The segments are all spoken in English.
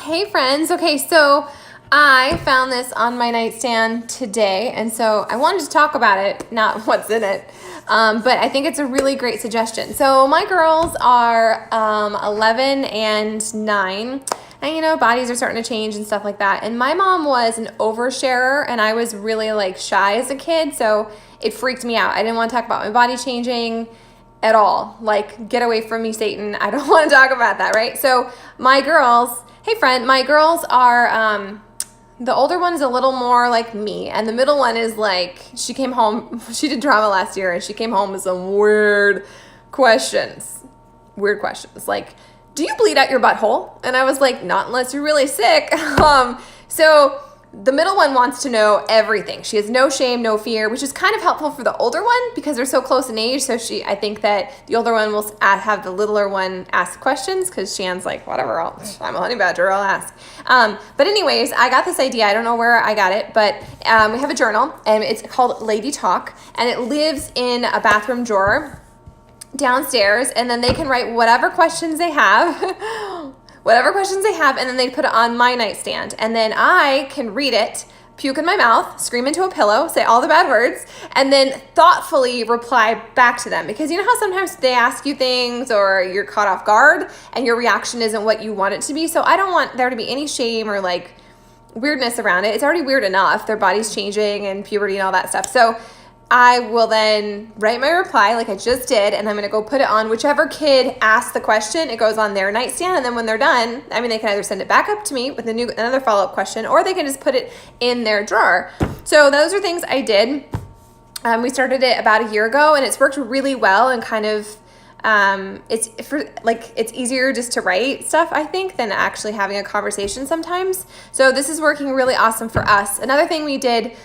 Hey friends, okay, so I found this on my nightstand today, and so I wanted to talk about it, not what's in it, but I think it's a really great suggestion. So my girls are 11 and 9, and bodies are starting to change and stuff like that, and my mom was an oversharer, and I was really shy as a kid, so it freaked me out. I didn't want to talk about my body changing at all. Get away from me, Satan. I don't want to talk about that, right? So my girls, hey friend, my girls are, the older one is a little more like me, and the middle one is she came home, she did drama last year, and she came home with some weird questions. Like, do you bleed out your butthole? And I was like, not unless you're really sick. So the middle one wants to know everything. She has no shame, no fear, which is kind of helpful for the older one because they're so close in age. So I think that the older one will have the littler one ask questions because Shan's like, whatever, I'm a honey badger, I'll ask. But anyways, I got this idea. I don't know where I got it, but we have a journal, and it's called Lady Talk, and it lives in a bathroom drawer downstairs, and then they can write whatever questions they have. And then they put it on my nightstand, and then I can read it, puke in my mouth, scream into a pillow, say all the bad words, and then thoughtfully reply back to them. Because you know how sometimes they ask you things or you're caught off guard and your reaction isn't what you want it to be. So I don't want there to be any shame or weirdness around it. It's already weird enough. Their body's changing and puberty and all that stuff. So I will then write my reply like I just did, and I'm going to go put it on whichever kid asked the question. It goes on their nightstand, and then when they're done, they can either send it back up to me with another follow-up question, or they can just put it in their drawer. So those are things I did. We started it about a year ago, and it's worked really well, and kind of it's easier just to write stuff, I think, than actually having a conversation sometimes. So this is working really awesome for us. Another thing we did,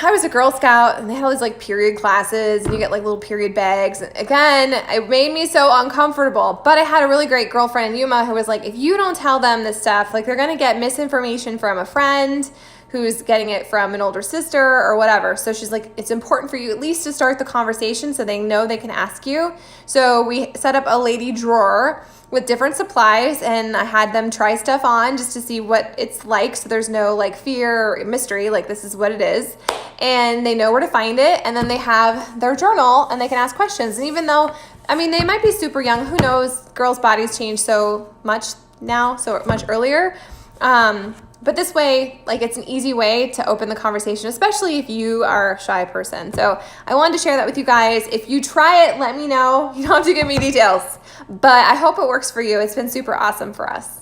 I was a Girl Scout, and they had all these period classes, and you get little period bags. Again, it made me so uncomfortable, but I had a really great girlfriend, Yuma, who was like, if you don't tell them this stuff, they're going to get misinformation from a friend who's getting it from an older sister or whatever. So she's like, it's important for you at least to start the conversation so they know they can ask you. So we set up a lady drawer with different supplies, and I had them try stuff on just to see what it's like, so there's no fear or mystery, this is what it is, and they know where to find it, and then they have their journal and they can ask questions. And even though they might be super young, who knows, girls' bodies change so much now, so much earlier, but this way, it's an easy way to open the conversation, especially if you are a shy person. So I wanted to share that with you guys. If you try it, let me know. You don't have to give me details, but I hope it works for you. It's been super awesome for us.